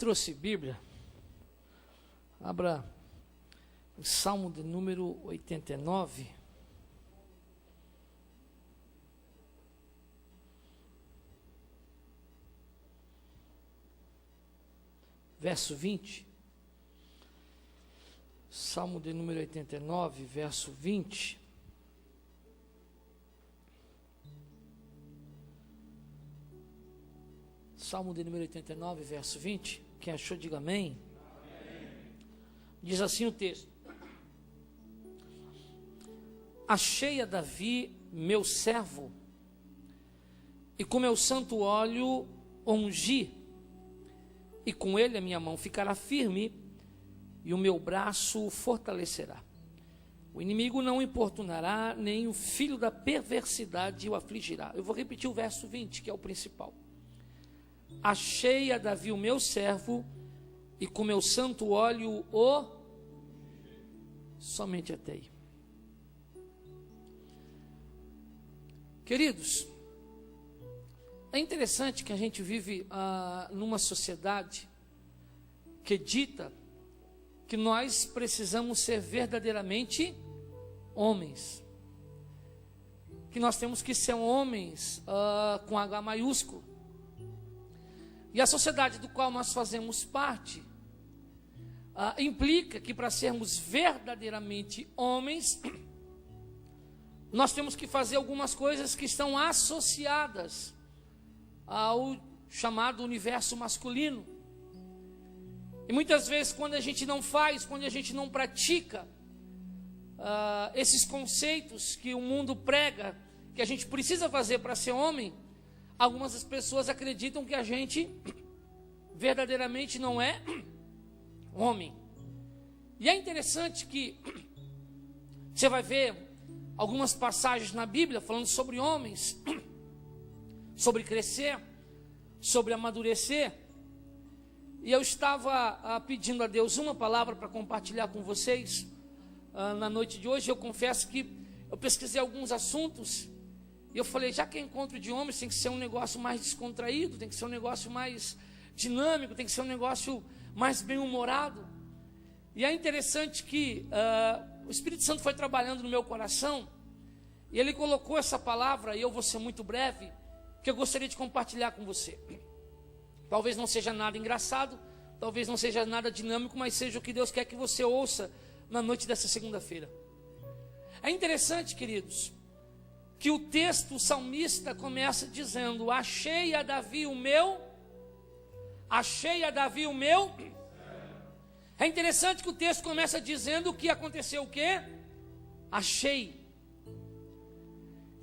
trouxe Bíblia, abra o Salmo de número 89. Verso 20. Salmo de número 89, verso 20. Salmo de número 89, verso 20. Quem achou, diga amém. Amém. Diz assim o texto: achei a Davi, meu servo, e com meu santo óleo ungi, e com ele a minha mão ficará firme, e o meu braço fortalecerá. O inimigo não importunará, nem o filho da perversidade o afligirá. Eu vou repetir o verso 20, que é o principal. Achei a Davi, o meu servo, e com meu santo óleo somente até aí. Queridos, é interessante que a gente vive numa sociedade que dita que nós precisamos ser verdadeiramente homens, que nós temos que ser homens com H maiúsculo. E a sociedade do qual nós fazemos parte implica que para sermos verdadeiramente homens, nós temos que fazer algumas coisas que estão associadas ao chamado universo masculino. E muitas vezes, quando a gente não faz, quando a gente não pratica esses conceitos que o mundo prega, que a gente precisa fazer para ser homem, algumas das pessoas acreditam que a gente verdadeiramente não é homem. E é interessante que você vai ver algumas passagens na Bíblia falando sobre homens, sobre crescer, sobre amadurecer. E eu estava pedindo a Deus uma palavra para compartilhar com vocês na noite de hoje. Eu confesso que eu pesquisei alguns assuntos e eu falei, já que é encontro de homens, tem que ser um negócio mais descontraído, tem que ser um negócio mais dinâmico, tem que ser um negócio mais bem-humorado. E é interessante que o Espírito Santo foi trabalhando no meu coração e ele colocou essa palavra, e eu vou ser muito breve, que eu gostaria de compartilhar com você. Talvez não seja nada engraçado, talvez não seja nada dinâmico, mas seja o que Deus quer que você ouça na noite dessa segunda-feira. É interessante, queridos, que o texto, o salmista começa dizendo, achei a Davi o meu. É interessante que o texto começa dizendo o que aconteceu, o quê? Achei.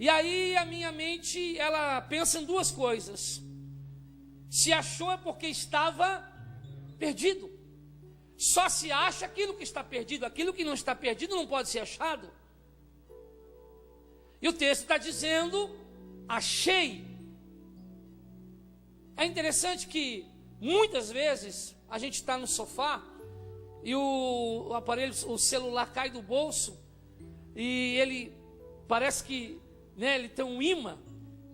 E aí a minha mente, ela pensa em duas coisas. Se achou é porque estava perdido. Só se acha aquilo que está perdido. Aquilo que não está perdido não pode ser achado. E o texto está dizendo, achei. É interessante que muitas vezes a gente está no sofá e o aparelho, o celular cai do bolso e ele parece que ele tem um imã.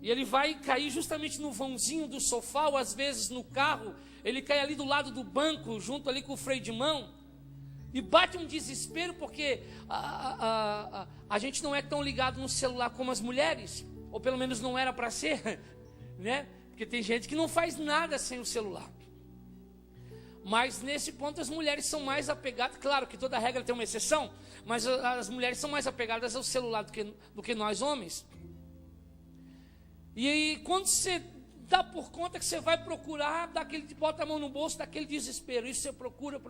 E ele vai cair justamente no vãozinho do sofá, ou às vezes no carro, ele cai ali do lado do banco, junto ali com o freio de mão, e bate um desespero, porque a gente não é tão ligado no celular como as mulheres, ou pelo menos não era para ser, né? Porque tem gente que não faz nada sem o celular. Mas nesse ponto as mulheres são mais apegadas, claro que toda regra tem uma exceção, mas as mulheres são mais apegadas ao celular do que nós homens. E aí, quando você dá por conta que você vai procurar, bota a mão no bolso, dá aquele desespero. Isso você procura.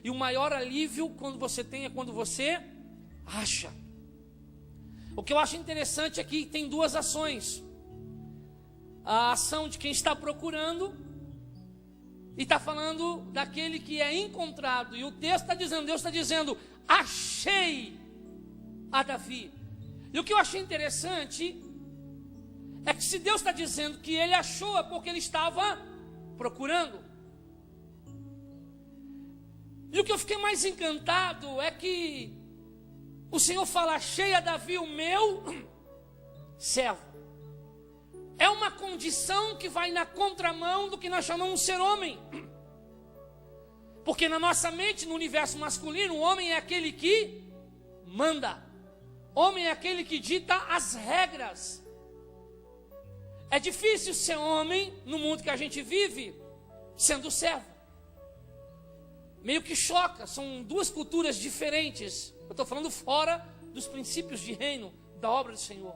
E o maior alívio quando você tem é quando você acha. O que eu acho interessante é que tem duas ações. A ação de quem está procurando e está falando daquele que é encontrado. E o texto está dizendo, Deus está dizendo, achei a Davi. E o que eu achei interessante é que se Deus está dizendo que ele achou, é porque ele estava procurando. E o que eu fiquei mais encantado é que o Senhor fala, achei a Davi o meu servo. É uma condição que vai na contramão do que nós chamamos de ser homem. Porque na nossa mente, no universo masculino, o homem é aquele que manda. Homem é aquele que dita as regras. É difícil ser homem no mundo que a gente vive sendo servo. Meio que choca, são duas culturas diferentes. Eu estou falando fora dos princípios de reino, da obra do Senhor.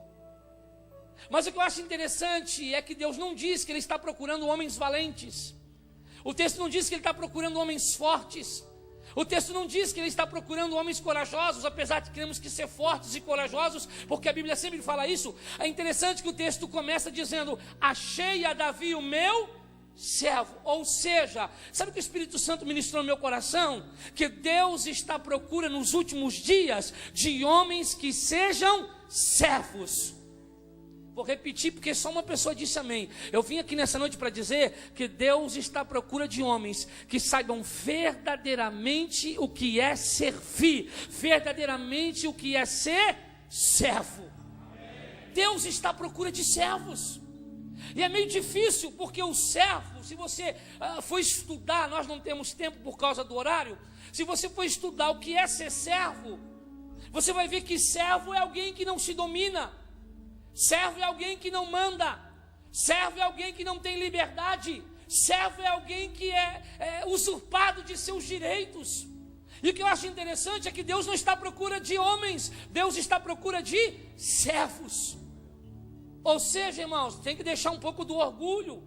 Mas o que eu acho interessante é que Deus não diz que Ele está procurando homens valentes. O texto não diz que Ele está procurando homens fortes. O texto não diz que Ele está procurando homens corajosos, apesar de que temos que ser fortes e corajosos, porque a Bíblia sempre fala isso. É interessante que o texto começa dizendo: achei a Davi o meu servo. Ou seja, sabe o que o Espírito Santo ministrou no meu coração? Que Deus está à procura nos últimos dias de homens que sejam servos. Vou repetir porque só uma pessoa disse amém. Eu vim aqui nessa noite para dizer que Deus está à procura de homens que saibam verdadeiramente o que é servir, verdadeiramente o que é ser servo. Deus está à procura de servos. E é meio difícil porque o servo, se você for estudar, nós não temos tempo por causa do horário. Se você for estudar o que é ser servo, você vai ver que servo é alguém que não se domina. Servo é alguém que não manda. Servo é alguém que não tem liberdade. Servo é alguém que é usurpado de seus direitos. E o que eu acho interessante é que Deus não está à procura de homens, Deus está à procura de servos. Ou seja, irmãos, tem que deixar um pouco do orgulho,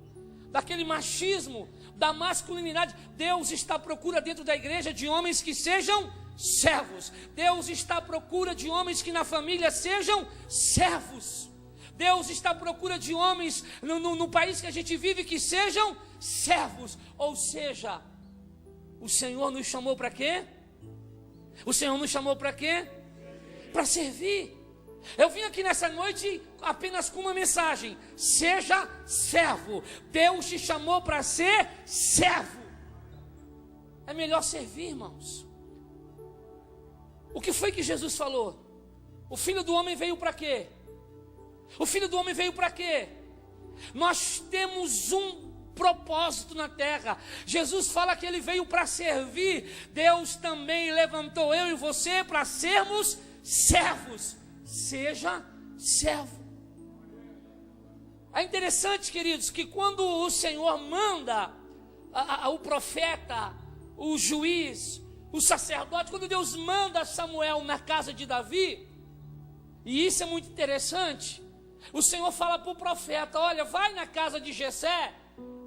daquele machismo, da masculinidade. Deus está à procura dentro da igreja de homens que sejam servos. Deus está à procura de homens que na família sejam servos. Deus está à procura de homens no país que a gente vive que sejam servos. Ou seja, o Senhor nos chamou para quê? O Senhor nos chamou para quê? Para servir. Eu vim aqui nessa noite apenas com uma mensagem: seja servo. Deus te chamou para ser servo. É melhor servir, irmãos. O que foi que Jesus falou? O Filho do Homem veio para quê? O Filho do Homem veio para quê? Nós temos um propósito na terra. Jesus fala que Ele veio para servir. Deus também levantou eu e você para sermos servos. Seja servo. É interessante, queridos, que quando o Senhor manda o profeta, o juiz, o sacerdote, quando Deus manda Samuel na casa de Davi, e isso é muito interessante, o Senhor fala para o profeta: olha, vai na casa de Jessé,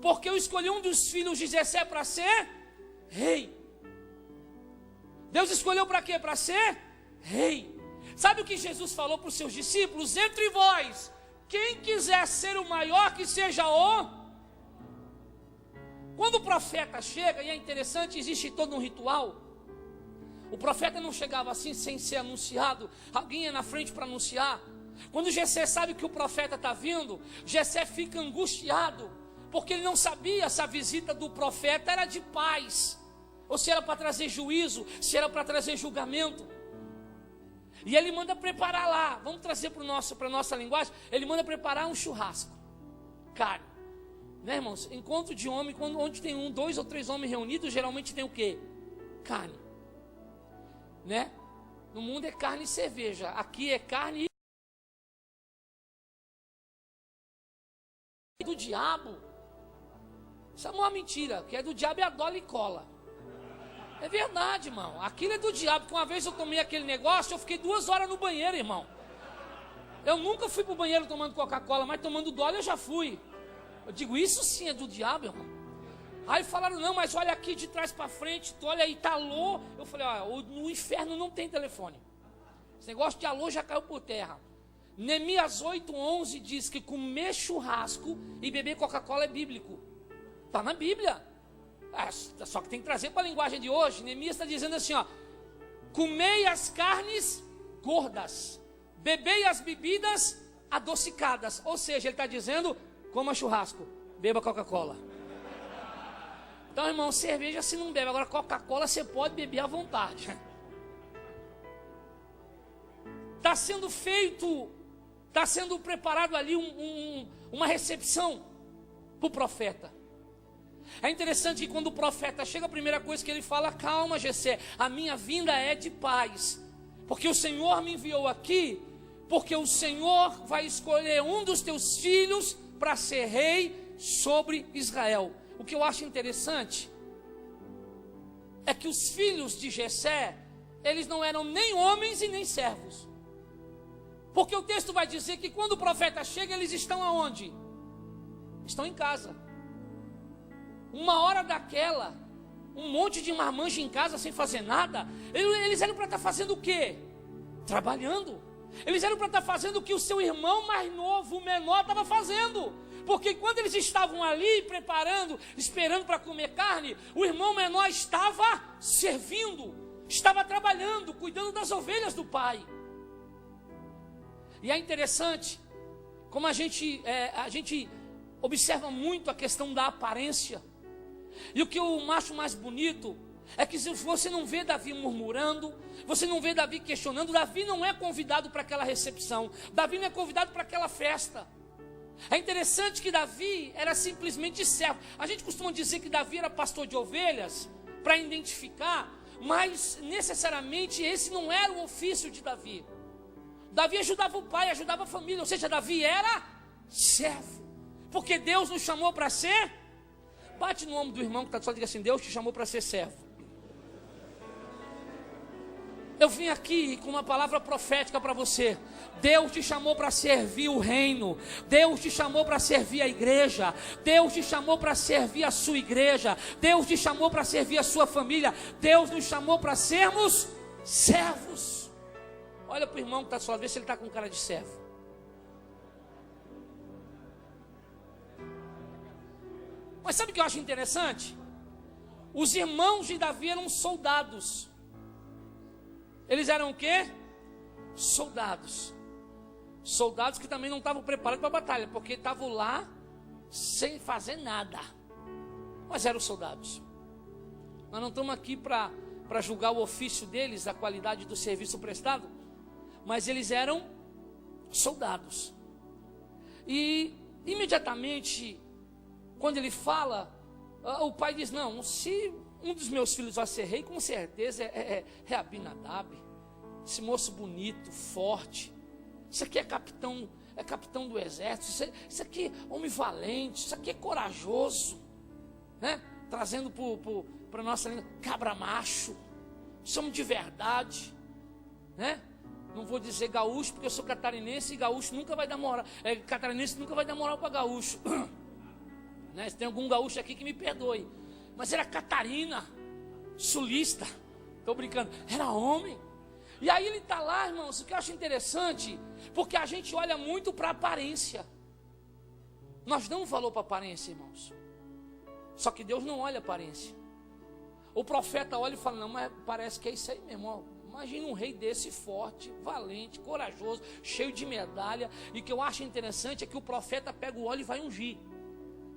porque eu escolhi um dos filhos de Jessé para ser rei. Deus escolheu para quê? Para ser rei. Sabe o que Jesus falou para os seus discípulos? Entre vós, quem quiser ser o maior, que seja o... Quando o profeta chega, e é interessante, existe todo um ritual. O profeta não chegava assim sem ser anunciado. Alguém ia na frente para anunciar. Quando Jessé sabe que o profeta está vindo, Jessé fica angustiado, porque ele não sabia se a visita do profeta era de paz, ou se era para trazer juízo, se era para trazer julgamento. E ele manda preparar lá, vamos trazer para a nossa linguagem, ele manda preparar um churrasco, carne, né, irmãos? Encontro de homem, onde tem 2 ou 3 homens reunidos, geralmente tem o quê? Carne, né? No mundo é carne e cerveja, aqui é carne e do diabo. Isso é uma mentira, que é do diabo é a Dolly Cola. É verdade, irmão. Aquilo é do diabo, porque uma vez eu tomei aquele negócio, eu fiquei 2 horas no banheiro, irmão. Eu nunca fui para o banheiro tomando Coca-Cola, mas tomando Dolly eu já fui. Eu digo, isso sim é do diabo, irmão. Aí falaram, não, mas olha aqui de trás para frente, tu olha aí, tá alô. Eu falei, ó, no inferno não tem telefone. Esse negócio de alô já caiu por terra. Neemias 8:11 diz que comer churrasco e beber Coca-Cola é bíblico. Está na Bíblia. Só que tem que trazer para a linguagem de hoje. Neemias está dizendo assim, ó: comei as carnes gordas, bebei as bebidas adocicadas. Ou seja, ele está dizendo, coma churrasco, beba Coca-Cola. Então, irmão, cerveja se não bebe, agora Coca-Cola você pode beber à vontade. Está sendo feito, está sendo preparado ali uma recepção para o profeta. É interessante que quando o profeta chega, a primeira coisa que ele fala: calma, Jessé, a minha vinda é de paz, porque o Senhor me enviou aqui, porque o Senhor vai escolher um dos teus filhos para ser rei sobre Israel. O que eu acho interessante é que os filhos de Jessé, eles não eram nem homens e nem servos, porque o texto vai dizer que quando o profeta chega, eles estão aonde? Estão em casa. Uma hora daquela, um monte de marmanjo em casa sem fazer nada, eles eram para estar fazendo o quê? Trabalhando. Eles eram para estar fazendo o que o seu irmão mais novo, o menor, estava fazendo. Porque quando eles estavam ali preparando, esperando para comer carne, o irmão menor estava servindo, estava trabalhando, cuidando das ovelhas do pai. E é interessante como a gente observa muito a questão da aparência. E o que eu acho mais bonito é que se você não vê Davi murmurando, você não vê Davi questionando, Davi não é convidado para aquela recepção, Davi não é convidado para aquela festa. É interessante que Davi era simplesmente servo. A gente costuma dizer que Davi era pastor de ovelhas, para identificar, mas necessariamente esse não era o ofício de Davi. Davi ajudava o pai, ajudava a família, ou seja, Davi era servo, porque Deus nos chamou para ser. Bate no ombro do irmão que está do lado e diga assim: Deus te chamou para ser servo. Eu vim aqui com uma palavra profética para você. Deus te chamou para servir o reino. Deus te chamou para servir a igreja. Deus te chamou para servir a sua igreja. Deus te chamou para servir a sua família. Deus nos chamou para sermos servos. Olha para o irmão que está só, vê se ele está com cara de servo. Mas sabe o que eu acho interessante? Os irmãos de Davi eram soldados. Eles eram o quê? Soldados. Soldados que também não estavam preparados para a batalha, porque estavam lá sem fazer nada. Mas eram soldados. Nós não estamos aqui para julgar o ofício deles, a qualidade do serviço prestado, mas eles eram soldados. E imediatamente, quando ele fala, o pai diz: não, se um dos meus filhos vai ser rei, com certeza é Abinadab. Esse moço bonito, forte. Isso aqui é capitão do exército. Isso aqui é homem valente. Isso aqui é corajoso, né? Trazendo para a nossa língua, cabra macho. Somos de verdade, né? Não vou dizer gaúcho, porque eu sou catarinense e gaúcho nunca vai dar moral. Catarinense nunca vai dar moral para gaúcho. Né? Se tem algum gaúcho aqui que me perdoe. Mas era Catarina, sulista. Estou brincando, era homem. E aí ele está lá, irmãos, o que eu acho interessante, porque a gente olha muito para a aparência. Nós damos valor para a aparência, irmãos. Só que Deus não olha a aparência. O profeta olha e fala: não, mas parece que é isso aí mesmo, ó. Imagina um rei desse, forte, valente, corajoso, cheio de medalha. E o que eu acho interessante é que o profeta pega o óleo e vai ungir.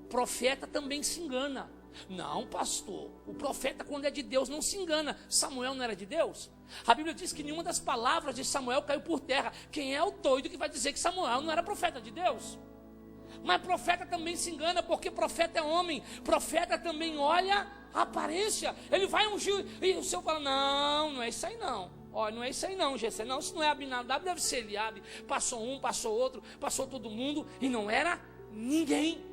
O profeta também se engana. Não, pastor, o profeta, quando é de Deus, não se engana. Samuel não era de Deus? A Bíblia diz que nenhuma das palavras de Samuel caiu por terra. Quem é o doido que vai dizer que Samuel não era profeta de Deus? Mas profeta também se engana, porque profeta é homem. Profeta também olha a aparência. Ele vai ungir, e o Senhor fala: não é isso aí não. Olha, não é isso aí não, Jessé. Não, se não é Abinadab, deve ser Eliabe. Passou um, passou outro, passou todo mundo, e não era ninguém.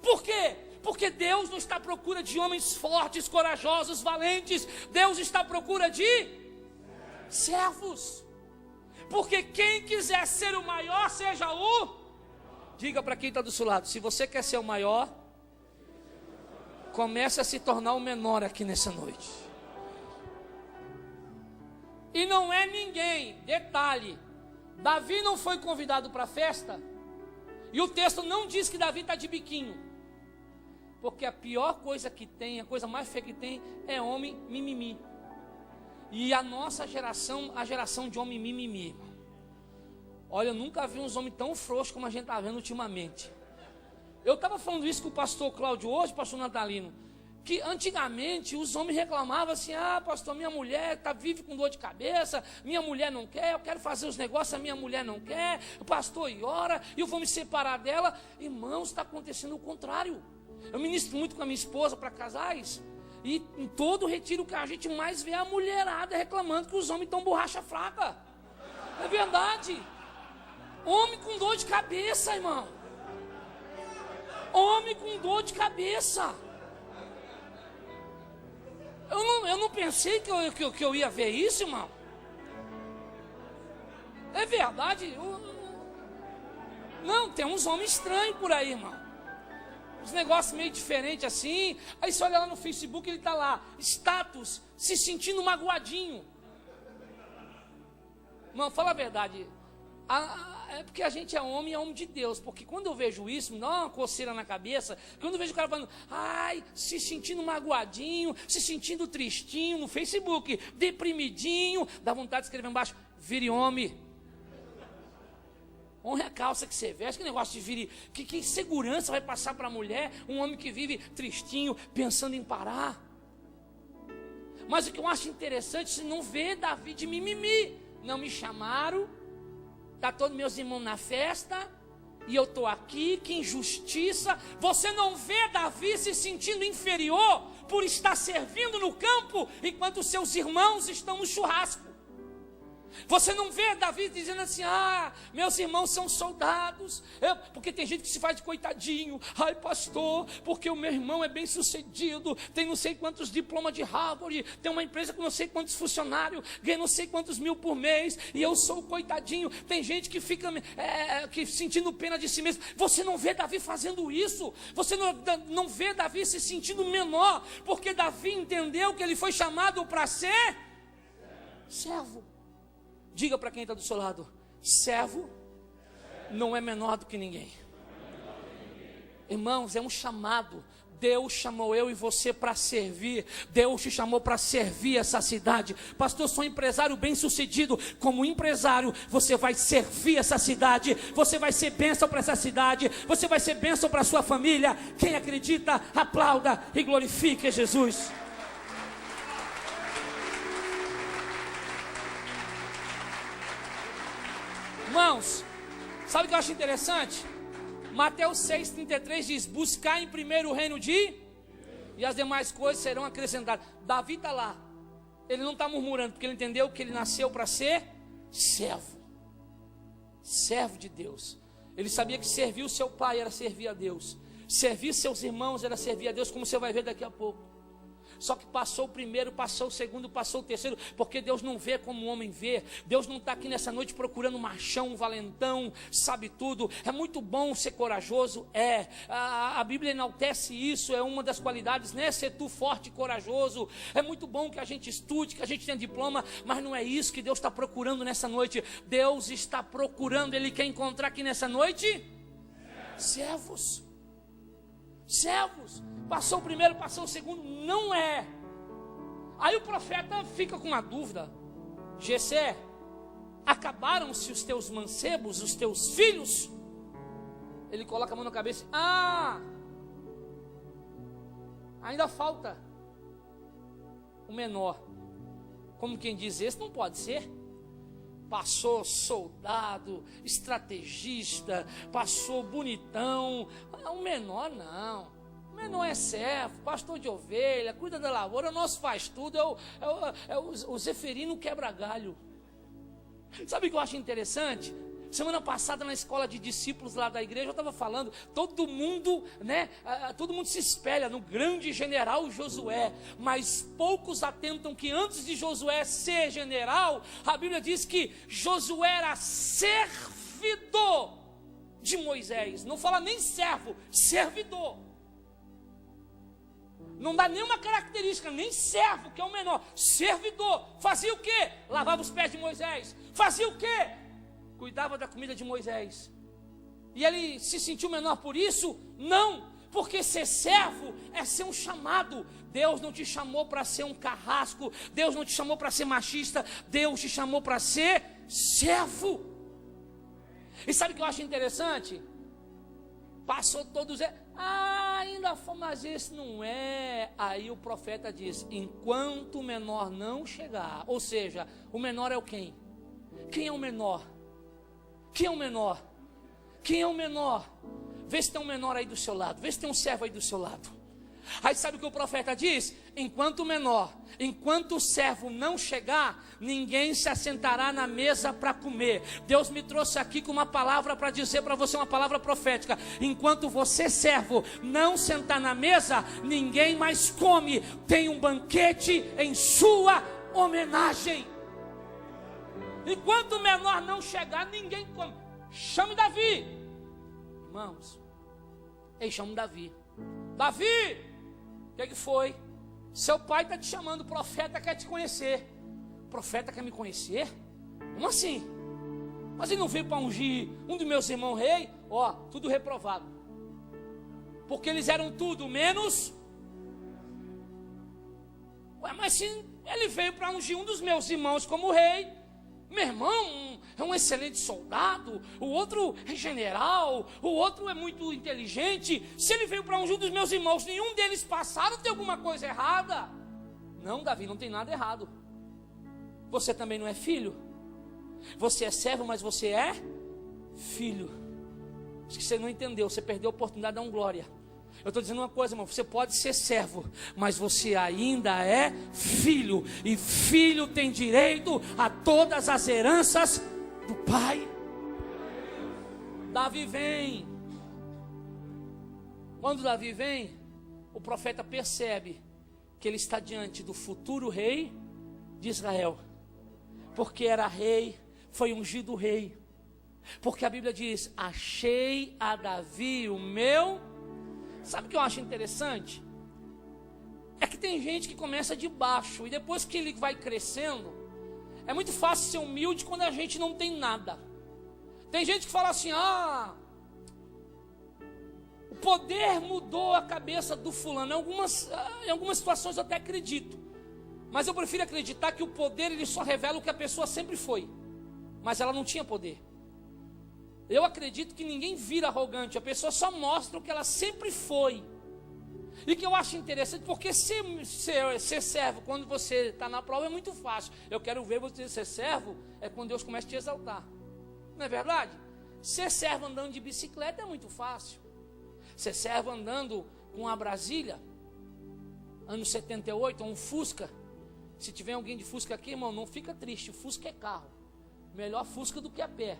Por quê? Porque Deus não está à procura de homens fortes, corajosos, valentes. Deus está à procura de servos. Porque quem quiser ser o maior, seja o... Diga para quem está do seu lado: se você quer ser o maior, comece a se tornar o menor aqui nessa noite. E não é ninguém, detalhe, Davi não foi convidado para a festa, e o texto não diz que Davi está de biquinho. Porque a pior coisa que tem, a coisa mais feia que tem, é homem mimimi. E a nossa geração, a geração de homem mimimi. Olha, eu nunca vi uns homens tão frouxos como a gente está vendo ultimamente. Eu estava falando isso com o pastor Cláudio hoje, pastor Natalino, que antigamente os homens reclamavam assim: ah, pastor, minha mulher vive com dor de cabeça, minha mulher não quer, eu quero fazer os negócios, a minha mulher não quer, o pastor ora, e eu vou me separar dela. Irmãos, está acontecendo o contrário. Eu ministro muito com a minha esposa para casais. E em todo retiro que a gente mais vê a mulherada reclamando que os homens estão borracha fraca. É verdade. Homem com dor de cabeça, irmão. Homem com dor de cabeça. Eu não pensei que eu ia ver isso, irmão. É verdade. Não, tem uns homens estranhos por aí, irmão. Uns negócios meio diferentes assim. Aí você olha lá no Facebook, ele está lá, status, se sentindo magoadinho. Irmão, fala a verdade. É porque a gente é homem de Deus. Porque quando eu vejo isso, me dá uma coceira na cabeça. Quando eu vejo o cara falando, ai, se sentindo magoadinho, se sentindo tristinho no Facebook, deprimidinho, dá vontade de escrever embaixo, vire homem. Honre a calça que você veste, que negócio de vire. Que segurança vai passar para a mulher, um homem que vive tristinho, pensando em parar. Mas o que eu acho interessante, você não vê Davi de mimimi. Não me chamaram, está todos meus irmãos na festa, e eu estou aqui, que injustiça. Você não vê Davi se sentindo inferior por estar servindo no campo, enquanto seus irmãos estão no churrasco. Você não vê Davi dizendo assim, meus irmãos são soldados, porque tem gente que se faz de coitadinho, ai pastor, porque o meu irmão é bem sucedido, tem não sei quantos diplomas de Harvard, tem uma empresa com não sei quantos funcionários, ganha não sei quantos mil por mês, e eu sou o coitadinho. Tem gente que fica sentindo pena de si mesmo. Você não vê Davi fazendo isso. Você não vê Davi se sentindo menor, porque Davi entendeu que ele foi chamado para ser servo. Diga para quem está do seu lado, servo não é menor do que ninguém. Irmãos, é um chamado. Deus chamou eu e você para servir. Deus te chamou para servir essa cidade. Pastor, sou empresário bem sucedido. Como empresário, você vai servir essa cidade. Você vai ser bênção para essa cidade. Você vai ser bênção para a sua família. Quem acredita, aplauda e glorifique Jesus. Irmãos, sabe o que eu acho interessante? Mateus 6,33 diz, buscar em primeiro o reino de... e as demais coisas serão acrescentadas. Davi está lá, ele não está murmurando, porque ele entendeu que ele nasceu para ser servo. Servo de Deus. Ele sabia que servir o seu pai era servir a Deus. Servir seus irmãos era servir a Deus, como você vai ver daqui a pouco. Só que passou o primeiro, passou o segundo, passou o terceiro, porque Deus não vê como o homem vê. Deus não está aqui nessa noite procurando um machão, um valentão, sabe tudo. É muito bom ser corajoso, a Bíblia enaltece isso, é uma das qualidades, né? Ser tu forte e corajoso. É muito bom que a gente estude, que a gente tenha diploma, mas não é isso que Deus está procurando nessa noite. Deus está procurando, Ele quer encontrar aqui nessa noite servos. Servos. Passou o primeiro, passou o segundo, não é. Aí o profeta fica com uma dúvida. Jessé, acabaram-se os teus mancebos, os teus filhos? Ele coloca a mão na cabeça. Ainda falta o menor. Como quem diz, esse não pode ser. Passou soldado, estrategista, passou bonitão. O menor não. O menor é servo, pastor de ovelha, cuida da lavoura, o nosso faz tudo, o Zeferino quebra galho. Sabe o que eu acho interessante? Semana passada na escola de discípulos lá da igreja, eu estava falando, todo mundo se espelha no grande general Josué, mas poucos atentam que antes de Josué ser general, a Bíblia diz que Josué era servidor de Moisés. Não fala nem servo, servidor. Não dá nenhuma característica, nem servo, que é o menor. Servidor. Fazia o quê? Lavava os pés de Moisés. Fazia o quê? Cuidava da comida de Moisés. E ele se sentiu menor por isso? Não, porque ser servo é ser um chamado. Deus não te chamou para ser um carrasco. Deus não te chamou para ser machista. Deus te chamou para ser servo. E sabe o que eu acho interessante? Passou todos... ainda foi, mas esse não é. Aí o profeta diz, enquanto o menor não chegar. Ou seja, o menor é o quem? Quem é o menor? Quem é o menor? Quem é o menor? Vê se tem um menor aí do seu lado, vê se tem um servo aí do seu lado. Aí sabe o que o profeta diz? Enquanto o menor, enquanto o servo não chegar, ninguém se assentará na mesa para comer. Deus me trouxe aqui com uma palavra para dizer para você, uma palavra profética. Enquanto você, servo, não sentar na mesa, ninguém mais come. Tem um banquete em sua homenagem. Enquanto o menor não chegar, ninguém come. Chame Davi. Irmãos, ei, chama Davi. Davi, o que foi? Seu pai está te chamando, o profeta quer te conhecer. O profeta quer me conhecer? Como assim? Mas ele não veio para ungir um dos meus irmãos rei? Ó, tudo reprovado. Porque eles eram tudo menos. Ué, mas se ele veio para ungir um dos meus irmãos como rei, meu irmão é um excelente soldado, o outro é general, o outro é muito inteligente. Se ele veio para ungir um dos meus irmãos, nenhum deles passaram, tem alguma coisa errada? Não, Davi, não tem nada errado. Você também não é filho. Você é servo, mas você é filho. Acho que você não entendeu, você perdeu a oportunidade de dar um glória. Eu estou dizendo uma coisa, irmão, você pode ser servo, mas você ainda é filho. E filho tem direito a todas as heranças do pai. Davi vem. Quando Davi vem, o profeta percebe que ele está diante do futuro rei de Israel. Porque era rei, foi ungido rei. Porque a Bíblia diz, achei a Davi o meu... Sabe o que eu acho interessante? É que tem gente que começa de baixo e depois que ele vai crescendo, é muito fácil ser humilde quando a gente não tem nada. Tem gente que fala assim, o poder mudou a cabeça do fulano. Em algumas situações eu até acredito. Mas eu prefiro acreditar que o poder ele só revela o que a pessoa sempre foi. Mas ela não tinha poder. Eu acredito que ninguém vira arrogante, a pessoa só mostra o que ela sempre foi. E que eu acho interessante, porque ser servo quando você está na prova é muito fácil. Eu quero ver você ser servo, é quando Deus começa a te exaltar. Não é verdade? Ser servo andando de bicicleta é muito fácil. Ser servo andando com uma Brasília, anos 78, ou um Fusca. Se tiver alguém de Fusca aqui, irmão, não fica triste, o Fusca é carro. Melhor Fusca do que a pé.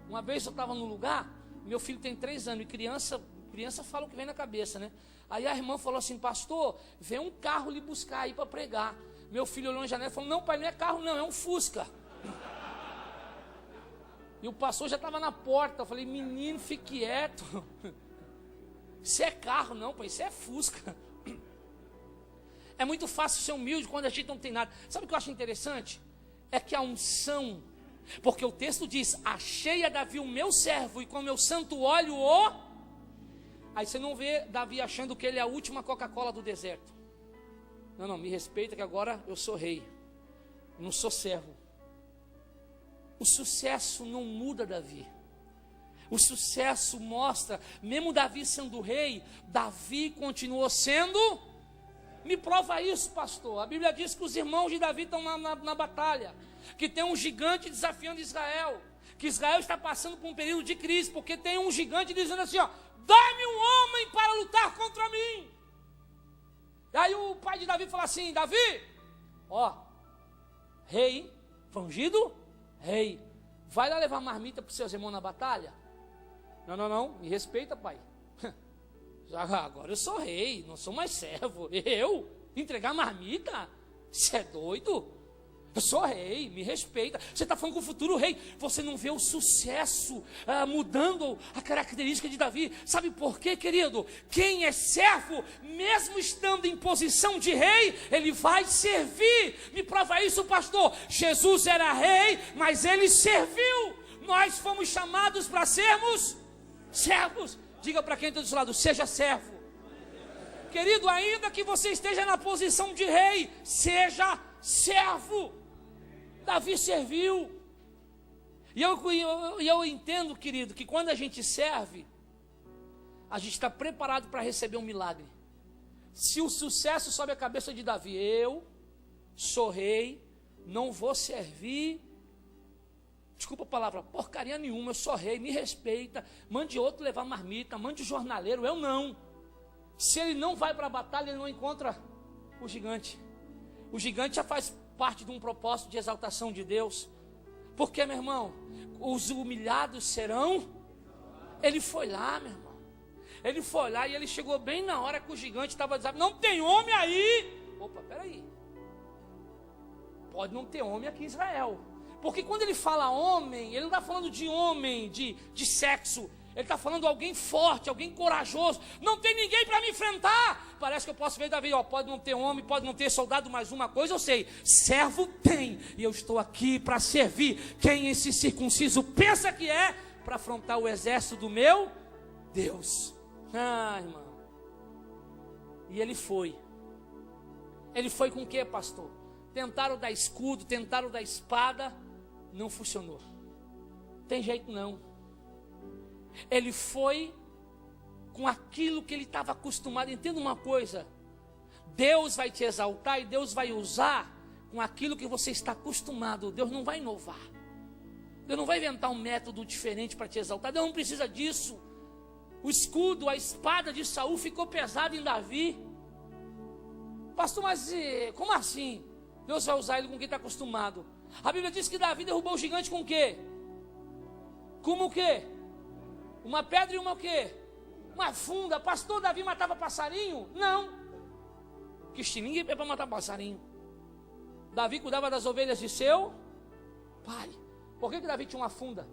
Uma vez eu estava num lugar, meu filho tem 3 anos, e criança fala o que vem na cabeça, né? Aí a irmã falou assim, pastor, vem um carro lhe buscar aí para pregar. Meu filho olhou na janela e falou, não pai, não é carro não, é um Fusca. E o pastor já estava na porta, eu falei, menino, fique quieto. Isso é carro não, pai, isso é Fusca. É muito fácil ser humilde quando a gente não tem nada. Sabe o que eu acho interessante? É que a unção... Porque o texto diz, achei a Davi o meu servo, e com o meu santo óleo Aí você não vê Davi achando que ele é a última Coca-Cola do deserto. Não, me respeita que agora eu sou rei. Não sou servo. O sucesso não muda Davi. O sucesso mostra, mesmo Davi sendo rei, Davi continuou sendo... Me prova isso, pastor. A Bíblia diz que os irmãos de Davi estão na batalha. Que tem um gigante desafiando Israel. Que Israel está passando por um período de crise. Porque tem um gigante dizendo assim, dá-me um homem para lutar contra mim. E aí o pai de Davi fala assim, Davi, rei, foi ungido, rei. Vai lá levar marmita para os seus irmãos na batalha? Não, me respeita, pai. Agora eu sou rei, não sou mais servo. Eu? Entregar marmita? Você é doido? Eu sou rei, me respeita. Você está falando com o futuro rei. Você não vê o sucesso mudando a característica de Davi. Sabe por quê, querido? Quem é servo, mesmo estando em posição de rei, ele vai servir. Me prova isso, pastor. Jesus era rei, mas ele serviu. Nós fomos chamados para sermos servos. Diga para quem está do seu lado, seja servo. Querido, ainda que você esteja na posição de rei, seja servo. Davi serviu. E eu entendo, querido, que quando a gente serve, a gente está preparado para receber um milagre. Se o sucesso sobe a cabeça de Davi, eu sou rei, não vou servir desculpa a palavra, porcaria nenhuma, eu sou rei, me respeita, mande outro levar marmita, mande o jornaleiro, eu não. Se ele não vai para a batalha, ele não encontra o gigante. O gigante já faz parte de um propósito de exaltação de Deus. Porque, meu irmão, os humilhados serão. Ele foi lá, meu irmão. Ele foi lá e ele chegou bem na hora que o gigante estava dizendo: não tem homem aí. Opa, peraí. Pode não ter homem aqui em Israel. Porque quando ele fala homem, ele não está falando de homem, de sexo. Ele está falando de alguém forte, alguém corajoso. Não tem ninguém para me enfrentar. Parece que eu posso ver Davi, pode não ter homem, pode não ter soldado, mas uma coisa eu sei: servo tem, e eu estou aqui para servir. Quem esse circunciso pensa que é, para afrontar o exército do meu Deus. Irmão. E ele foi. Ele foi com o que, pastor? Tentaram dar escudo, tentaram dar espada, não funcionou. Tem jeito não. Ele foi com aquilo que ele estava acostumado. Entenda uma coisa: Deus vai te exaltar e Deus vai usar com aquilo que você está acostumado. Deus não vai inovar. Deus não vai inventar um método diferente para te exaltar. Deus não precisa disso. O escudo, a espada de Saul ficou pesado em Davi. Pastor, mas como assim? Deus vai usar ele com quem está acostumado. A Bíblia diz que Davi derrubou o gigante com o quê? Como o quê? Uma pedra e uma o quê? Uma funda. Pastor, Davi matava passarinho? Não. Que estilingue é para matar passarinho. Davi cuidava das ovelhas de seu pai. Por que Davi tinha uma funda?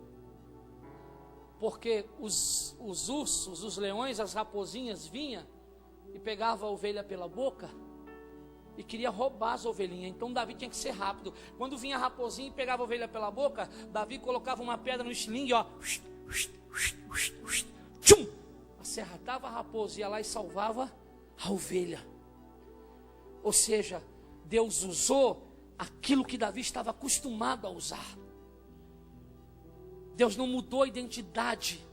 Porque os ursos, os leões, as raposinhas vinham e pegavam a ovelha pela boca e queria roubar as ovelhinhas. Então Davi tinha que ser rápido. Quando vinha a raposinha e pegava a ovelha pela boca, Davi colocava uma pedra no estilingue, tchum, acertava a raposa, ia lá e salvava a ovelha. Ou seja, Deus usou aquilo que Davi estava acostumado a usar. Deus não mudou a identidade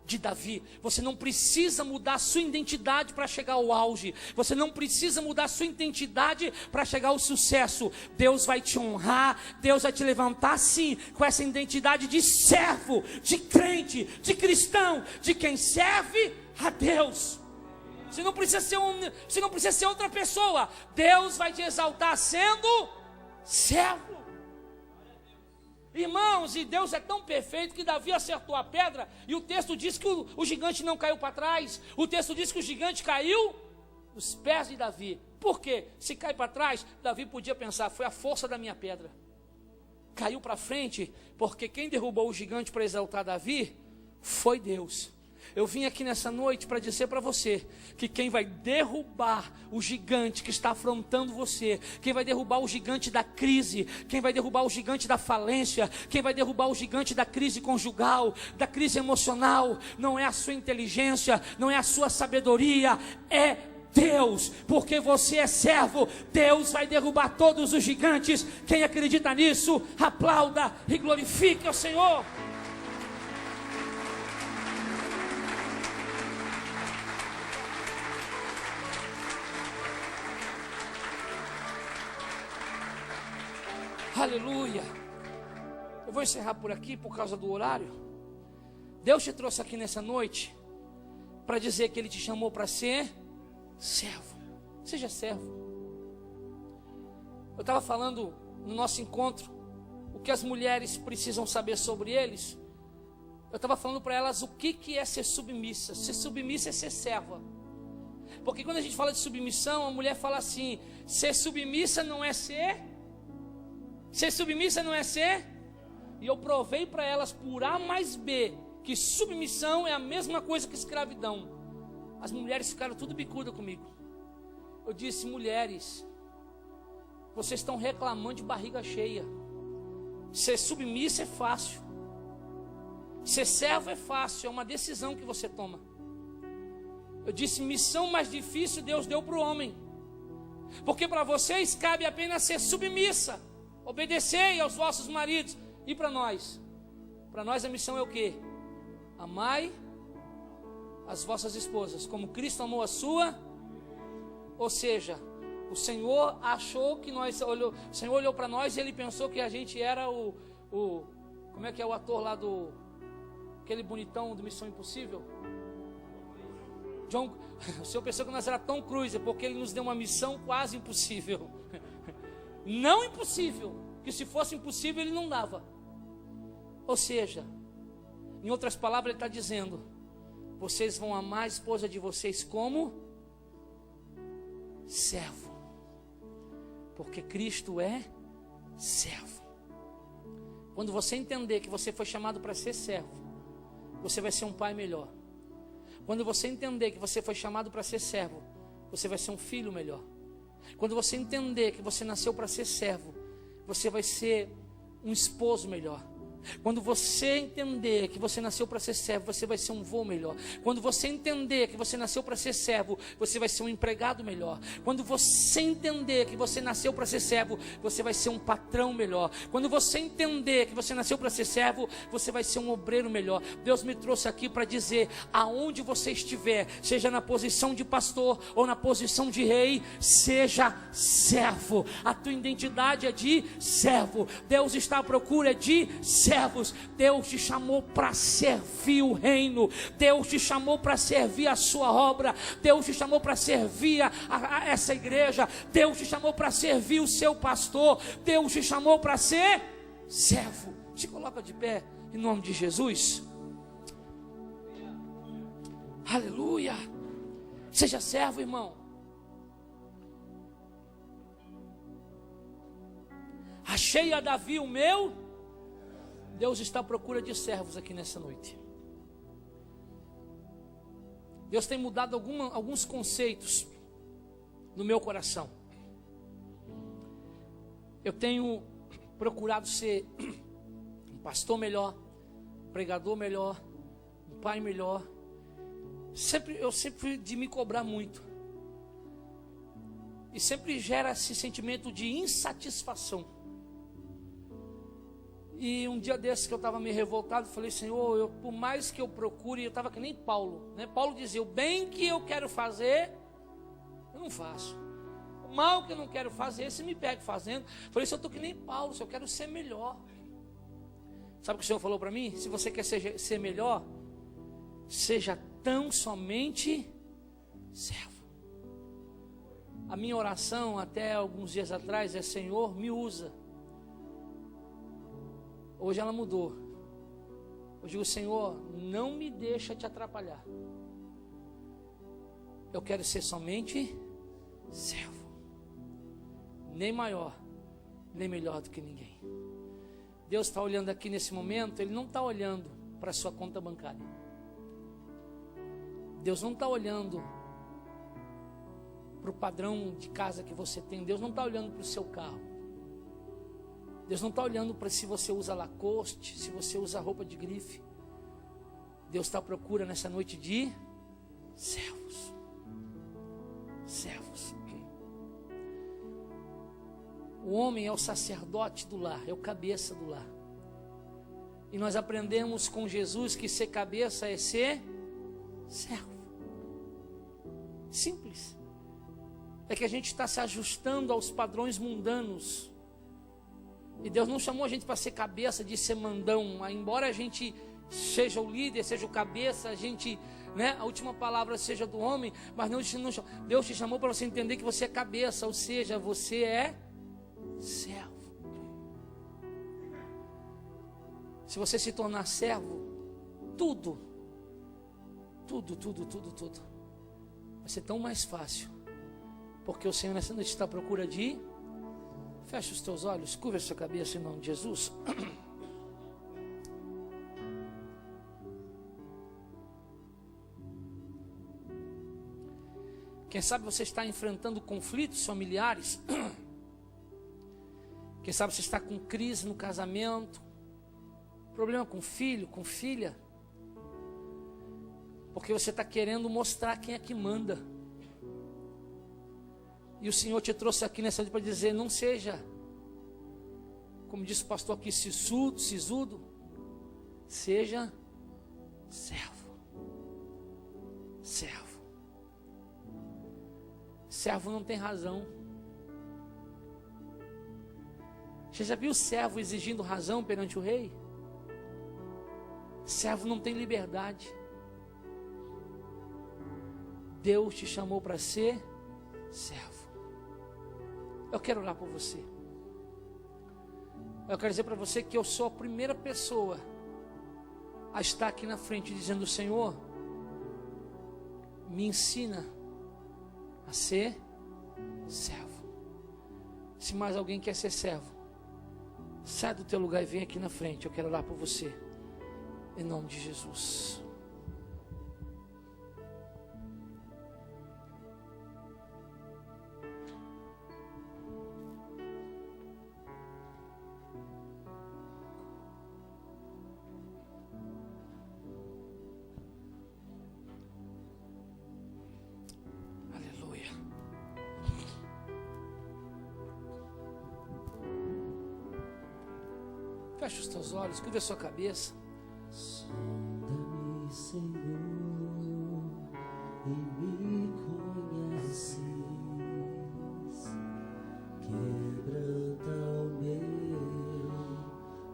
de Davi. Você não precisa mudar a sua identidade para chegar ao auge. Você não precisa mudar a sua identidade para chegar ao sucesso. Deus vai te honrar, Deus vai te levantar sim, com essa identidade de servo, de crente, de cristão, de quem serve a Deus. Você não precisa ser outra pessoa. Deus vai te exaltar sendo servo. Irmãos, e Deus é tão perfeito que Davi acertou a pedra, e o texto diz que o gigante não caiu para trás. O texto diz que o gigante caiu nos pés de Davi. Por quê? Se cai para trás, Davi podia pensar: foi a força da minha pedra. Caiu para frente, porque quem derrubou o gigante para exaltar Davi foi Deus. Eu vim aqui nessa noite para dizer para você que quem vai derrubar o gigante que está afrontando você, quem vai derrubar o gigante da crise, quem vai derrubar o gigante da falência, quem vai derrubar o gigante da crise conjugal, da crise emocional, não é a sua inteligência, não é a sua sabedoria, é Deus, porque você é servo. Deus vai derrubar todos os gigantes. Quem acredita nisso, aplauda e glorifique ao Senhor. Aleluia. Eu vou encerrar por aqui por causa do horário. Deus te trouxe aqui nessa noite para dizer que Ele te chamou para ser servo. Seja servo. Eu estava falando no nosso encontro o que as mulheres precisam saber sobre eles. Eu estava falando para elas o que é ser submissa. Ser submissa é ser serva. Porque quando a gente fala de submissão, a mulher fala assim: ser submissa não é ser. Ser submissa não é ser. E eu provei para elas por A mais B que submissão é a mesma coisa que escravidão. As mulheres ficaram tudo bicuda comigo. Eu disse: mulheres, vocês estão reclamando de barriga cheia. Ser submissa é fácil. Ser servo é fácil, é uma decisão que você toma. Eu disse: missão mais difícil Deus deu para o homem. Porque para vocês cabe apenas ser submissa. Obedecei aos vossos maridos. E para nós? Para nós a missão é o quê? Amai as vossas esposas como Cristo amou a sua. Ou seja, o Senhor achou que o Senhor olhou para nós e Ele pensou que a gente era o Como é que é o ator lá aquele bonitão do Missão Impossível? O senhor pensou que nós era Tom Cruise, porque ele nos deu uma missão quase impossível. Não impossível, que se fosse impossível ele não dava. Ou seja, em outras palavras ele está dizendo: vocês vão amar a esposa de vocês como servo, porque Cristo é servo. Quando você entender que você foi chamado para ser servo, você vai ser um pai melhor. Quando você entender que você foi chamado para ser servo, você vai ser um filho melhor. Quando você entender que você nasceu para ser servo, você vai ser um esposo melhor. Quando você entender que você nasceu para ser servo, você vai ser um vô melhor. Quando você entender que você nasceu para ser servo, você vai ser um empregado melhor. Quando você entender que você nasceu para ser servo, você vai ser um patrão melhor. Quando você entender que você nasceu para ser servo, você vai ser um obreiro melhor. Deus me trouxe aqui para dizer: aonde você estiver, seja na posição de pastor ou na posição de rei, seja servo. A tua identidade é de servo. Deus está à procura de servos. Deus te chamou para servir o reino. Deus te chamou para servir a sua obra. Deus te chamou para servir a essa igreja. Deus te chamou para servir o seu pastor. Deus te chamou para ser servo. Se coloca de pé em nome de Jesus. Aleluia. Seja servo, irmão. Achei a Davi o meu. Deus está à procura de servos aqui nessa noite. Deus tem mudado alguns conceitos no meu coração. Eu tenho procurado ser um pastor melhor, um pregador melhor, um pai melhor. Eu sempre de me cobrar muito. E sempre gera esse sentimento de insatisfação. E um dia desses que eu estava meio revoltado, falei: Senhor, por mais que eu procure, eu estava que nem Paulo, né? Paulo dizia: o bem que eu quero fazer, eu não faço. O mal que eu não quero fazer, se me pega fazendo. Falei: se eu estou que nem Paulo, se eu quero ser melhor. Sabe o que o Senhor falou para mim? Se você quer ser melhor, seja tão somente servo. A minha oração até alguns dias atrás é: Senhor, me usa. Hoje ela mudou. Eu digo: Senhor, não me deixa te atrapalhar. Eu quero ser somente servo. Nem maior, nem melhor do que ninguém. Deus está olhando aqui nesse momento. Ele não está olhando para a sua conta bancária. Deus não está olhando para o padrão de casa que você tem. Deus não está olhando para o seu carro. Deus não está olhando para se você usa Lacoste, se você usa roupa de grife. Deus está à procura nessa noite de servos. Servos. O homem é o sacerdote do lar, é o cabeça do lar. E nós aprendemos com Jesus que ser cabeça é ser servo. Simples. É que a gente está se ajustando aos padrões mundanos. E Deus não chamou a gente para ser cabeça, de ser mandão. Embora a gente seja o líder, seja o cabeça, a gente, né, a última palavra seja do homem, mas Deus te chamou para você entender que você é cabeça, ou seja, você é servo. Se você se tornar servo, tudo vai ser tão mais fácil. Porque o Senhor nessa noite está à procura de... Feche os teus olhos, curva a sua cabeça em nome de Jesus. Quem sabe você está enfrentando conflitos familiares. Quem sabe você está com crise no casamento, problema com filho, com filha, porque você está querendo mostrar quem é que manda. E o Senhor te trouxe aqui nessa noite para dizer: não seja, como disse o pastor aqui, sisudo, seja servo. Servo. Servo não tem razão. Você já viu o servo exigindo razão perante o rei? Servo não tem liberdade. Deus te chamou para ser servo. Eu quero orar por você. Eu quero dizer para você que eu sou a primeira pessoa a estar aqui na frente dizendo: Senhor, me ensina a ser servo. Se mais alguém quer ser servo, sai do teu lugar e vem aqui na frente. Eu quero orar por você, em nome de Jesus. Feche os teus olhos, curva a sua cabeça. Sonda-me, Senhor, e me conheces. Quebranta o meu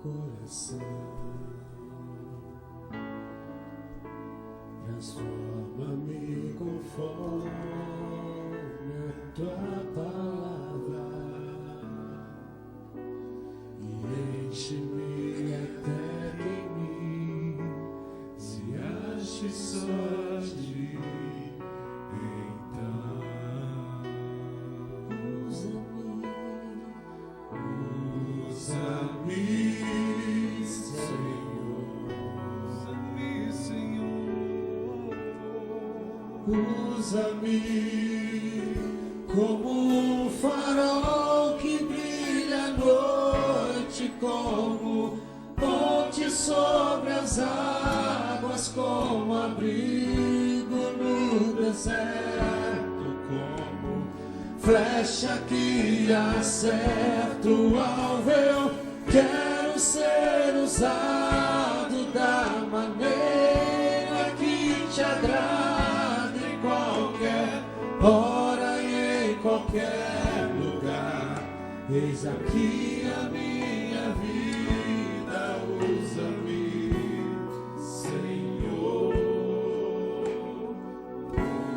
coração. Transforma-me conforme a tua palavra. Enche-me até que em mim se ache só de então. Usa-me, Senhor. Usa-me, Senhor. Usa-me como um farol que brilha à noite, como ponte sobre as águas, como abrigo no deserto, como flecha que acerta o alvo. Eu quero ser usado da maneira que te agrada, em qualquer hora e em qualquer lugar. Eis aqui a minha vida, usa-me, Senhor,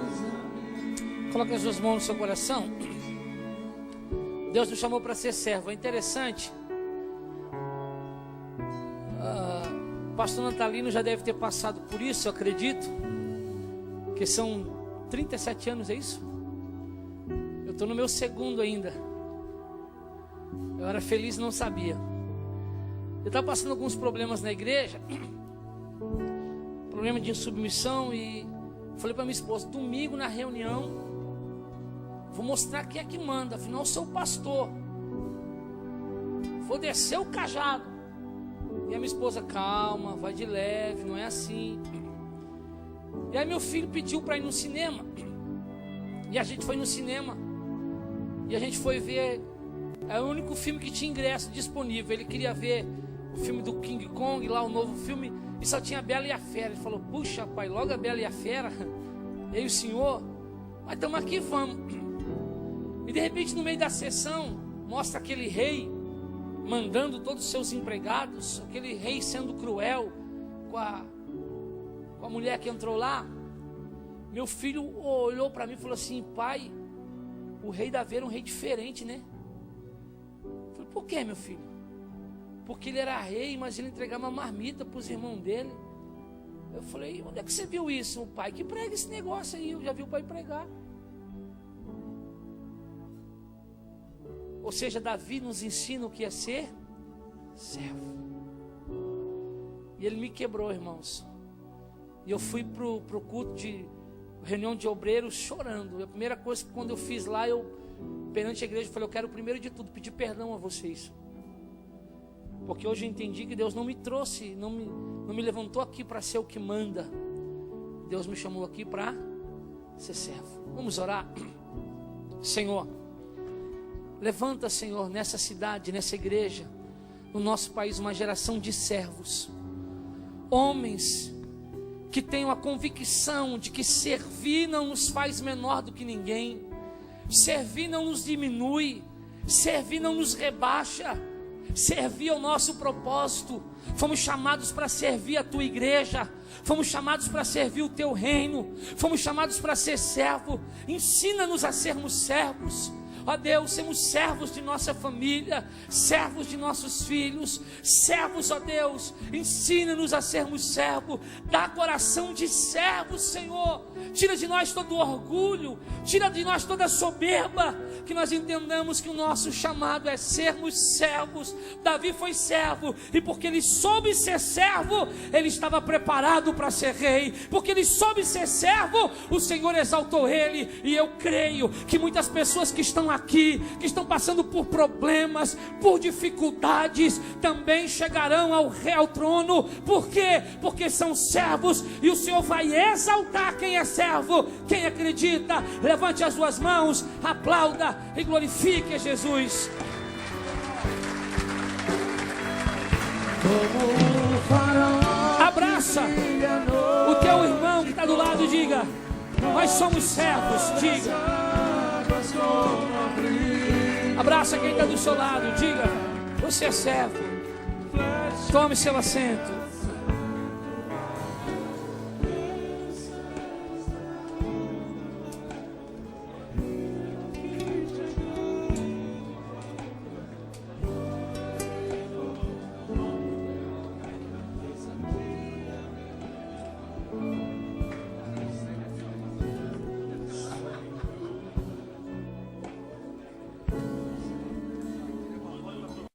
usa-me. Coloque as suas mãos no seu coração. Deus nos chamou para ser servo. É interessante. O pastor Natalino já deve ter passado por isso, eu acredito. Que são 37 anos, é isso? Eu estou no meu segundo ainda. Eu era feliz e não sabia. Eu estava passando alguns problemas na igreja. Problema de insubmissão. E falei para minha esposa: domingo na reunião, vou mostrar quem é que manda. Afinal eu sou o pastor. Vou descer o cajado. E a minha esposa: calma, vai de leve, não é assim. E aí meu filho pediu para ir no cinema. E a gente foi no cinema. E a gente foi ver. É o único filme que tinha ingresso disponível. Ele queria ver o filme do King Kong, lá o novo filme, e só tinha a Bela e a Fera. Ele falou: puxa, pai, logo a Bela e a Fera. Eu e o senhor, mas estamos aqui, vamos. E de repente, no meio da sessão, mostra aquele rei mandando todos os seus empregados, aquele rei sendo cruel com a mulher que entrou lá. Meu filho olhou para mim e falou assim: pai, o rei Davi era um rei diferente, né? Eu falei: por que, meu filho? Porque ele era rei, mas ele entregava uma marmita para os irmãos dele. Eu falei: onde é que você viu isso? O pai que prega esse negócio aí, eu já vi o pai pregar. Ou seja, Davi nos ensina o que é ser servo. E ele me quebrou, irmãos. E eu fui pro culto de reunião de obreiros chorando. A primeira coisa que quando eu fiz lá, eu perante a igreja falei: eu quero primeiro de tudo pedir perdão a vocês. Porque hoje eu entendi que Deus não me trouxe, não me levantou aqui para ser o que manda. Deus me chamou aqui para ser servo. Vamos orar. Senhor, levanta, Senhor, nessa cidade, nessa igreja, no nosso país, uma geração de servos. Homens que tenham a convicção de que servir não nos faz menor do que ninguém. Servir não nos diminui. Servir não nos rebaixa. servir ao nosso propósito. Fomos chamados para servir a tua igreja. Fomos chamados para servir o teu reino. Fomos chamados para ser servo. Ensina-nos a sermos servos. Ó Deus, sermos servos de nossa família, servos de nossos filhos, servos, ó Deus, ensina-nos a sermos servos, dá coração de servos, Senhor, tira de nós todo o orgulho, tira de nós toda a soberba, que nós entendamos que o nosso chamado é sermos servos. Davi foi servo, e porque ele soube ser servo, ele estava preparado para ser rei, porque ele soube ser servo, o Senhor exaltou ele, e eu creio que muitas pessoas que estão aqui, que estão passando por problemas, por dificuldades, também chegarão ao trono. Por quê? Porque são servos, e o Senhor vai exaltar quem é servo. Quem acredita, levante as suas mãos, aplauda e glorifique a Jesus. Abraça o teu irmão que está do lado, diga: nós somos servos. Diga. Abraça quem está do seu lado, diga: você é servo. Tome seu assento.